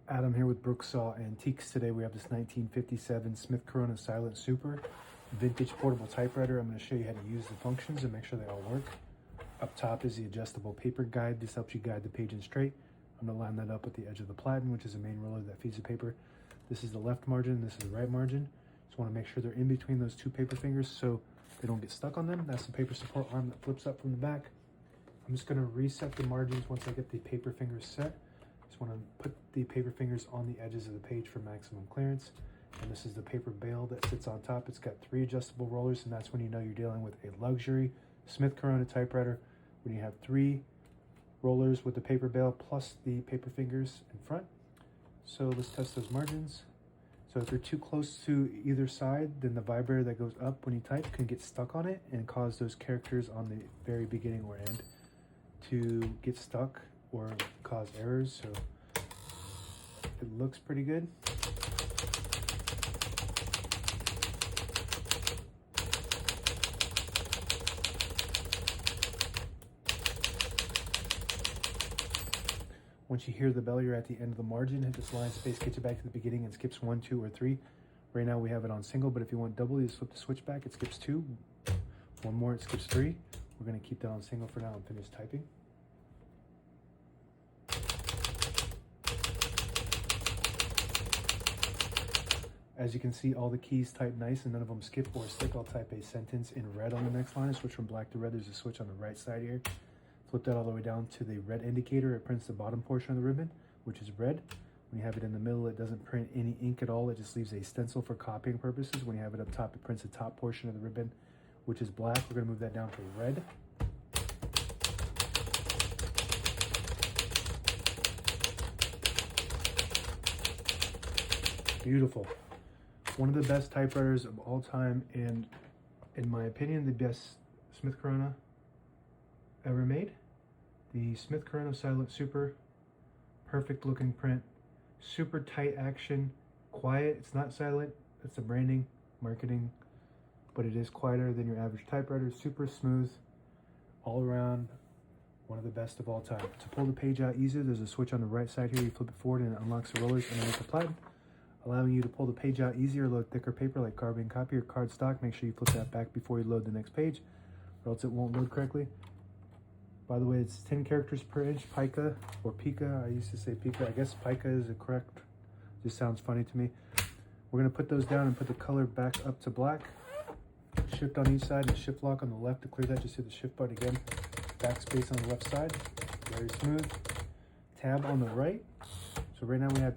Adam here with Brooksaw Antiques. Today we have this 1957 Smith Corona Silent Super vintage portable typewriter. I'm going to show you how to use the functions and make sure they all work. Up top is the adjustable paper guide. This helps you guide the page in straight. I'm going to line that up with the edge of the platen, which is the main roller that feeds the paper. This is the left margin, this is the right margin. Just want to make sure they're in between those two paper fingers so they don't get stuck on them. That's the paper support arm that flips up from the back. I'm just going to reset the margins once I get the paper fingers set. Just want to put the paper fingers on the edges of the page for maximum clearance. And this is the paper bail that sits on top. It's got 3 adjustable rollers, and that's when you know you're dealing with a luxury Smith Corona typewriter, when you have 3 rollers with the paper bail plus the paper fingers in front. So let's test those margins. So if they're too close to either side, then the vibrator that goes up when you type can get stuck on it and cause those characters on the very beginning or end to get stuck or cause errors. So it looks pretty good. Once you hear the bell, you're at the end of the margin. Hit this line space, get you back to the beginning, and skips 1, 2, or 3. Right now we have it on single, but if you want double, you just flip the switch back. It skips 2. One more, it skips 3. We're going to keep that on single for now and finish typing. As you can see, all the keys type nice and none of them skip or stick. I'll type a sentence in red on the next line and switch from black to red. There's a switch on the right side here. Flip that all the way down to the red indicator. It prints the bottom portion of the ribbon, which is red. When you have it in the middle, it doesn't print any ink at all. It just leaves a stencil for copying purposes. When you have it up top, it prints the top portion of the ribbon, which is black. We're going to move that down to red. Beautiful. One of the best typewriters of all time, and in my opinion, the best Smith Corona ever made. The Smith Corona Silent Super. Perfect looking print, super tight action, quiet. It's not silent, it's the branding, marketing, but it is quieter than your average typewriter. Super smooth all around. One of the best of all time. To pull the page out easier, there's a switch on the right side here. You flip it forward and it unlocks the rollers underneath the platen, allowing you to pull the page out easier. Load thicker paper like carbon copy or cardstock. Make sure you flip that back before you load the next page, or else it won't load correctly. By the way, it's 10 characters per inch, pica or pica. I used to say pica. I guess pica is the correct. Just sounds funny to me. We're going to put those down and put the color back up to black. Shift on each side and shift lock on the left. To clear that, just hit the shift button again. Backspace on the left side. Very smooth. Tab on the right. So right now we have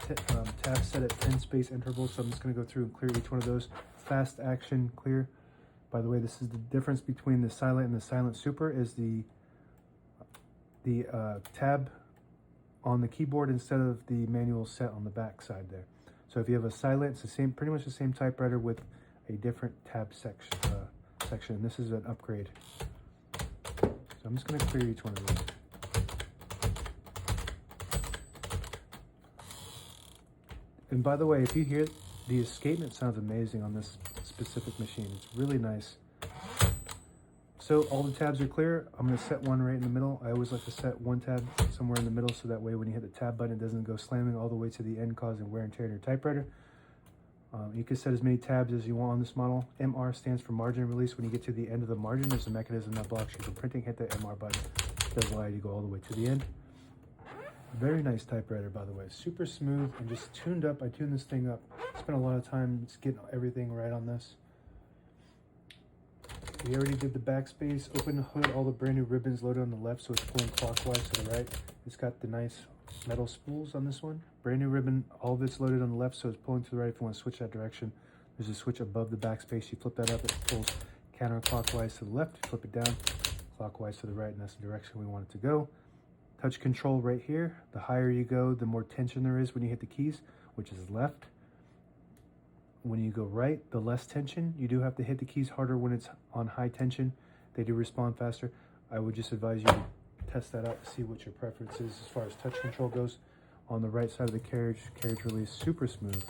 tabs set at 10 space intervals. So I'm just going to go through and clear each one of those. Fast action clear. By the way, this is the difference between the Silent and the Silent Super, is the tab on the keyboard instead of the manual set on the back side there. So if you have a Silent, it's the same, pretty much the same typewriter with a different tab section. This is an upgrade. So I'm just going to clear each one of these. And by the way, if you hear the escapement, sounds amazing on this specific machine. It's really nice. So all the tabs are clear. I'm going to set one right in the middle. I always like to set one tab somewhere in the middle so that way when you hit the tab button, it doesn't go slamming all the way to the end, causing wear and tear in your typewriter. You can set as many tabs as you want on this model. MR stands for margin release. When you get to the end of the margin, there's a mechanism that blocks you from printing. Hit the MR button. It does allow you to go all the way to the end. Very nice typewriter, by the way. Super smooth and just tuned up. I tuned this thing up. Spent a lot of time just getting everything right on this. We already did the backspace. Open the hood, all the brand new ribbons loaded on the left, so it's pulling clockwise to the right. It's got the nice metal spools on this one. Brand new ribbon, all of it's loaded on the left, so it's pulling to the right. If you want to switch that direction, there's a switch above the backspace. You flip that up, it pulls counterclockwise to the left. You flip it down, clockwise to the right, and that's the direction we want it to go. Touch control right here. The higher you go, the more tension there is when you hit the keys, which is left. When you go right, the less tension. You do have to hit the keys harder when it's on high tension. They do respond faster. I would just advise you to test that out to see what your preference is as far as touch control goes. On the right side of the carriage release, super smooth.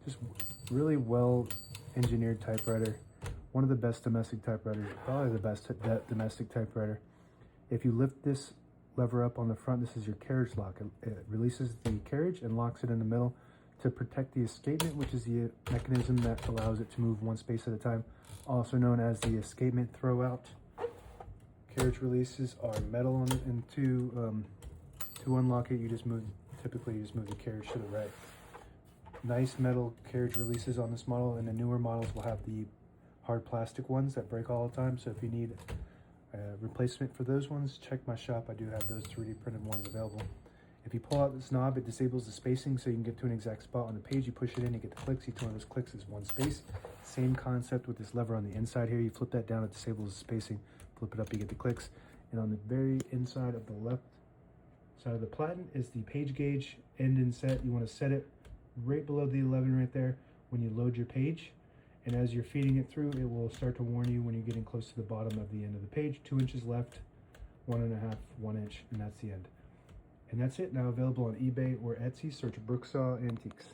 Just really well engineered typewriter. One of the best domestic typewriters, probably the best domestic typewriter. If you lift this lever up on the front. This is your carriage lock. It releases the carriage and locks it in the middle to protect the escapement, which is the mechanism that allows it to move one space at a time, also known as the escapement throwout. Carriage releases are metal on it, and to unlock it, typically you just move the carriage to the right. Nice metal carriage releases on this model, and the newer models will have the hard plastic ones that break all the time. So if you need a replacement for those ones, check my shop. I do have those 3D printed ones available. If you pull out this knob, it disables the spacing so you can get to an exact spot on the page. You push it in, you get the clicks. Each one of those clicks is one space. Same concept with this lever on the inside here. You flip that down, it disables the spacing. Flip it up, you get the clicks. And on the very inside of the left side of the platen is the page gauge end and set. You want to set it right below the 11 right there when you load your page. And as you're feeding it through, it will start to warn you when you're getting close to the bottom of the end of the page. 2 inches left, 1.5, 1 inch, and that's the end. And that's it. Now available on eBay or Etsy. Search Brooksaw Antiques.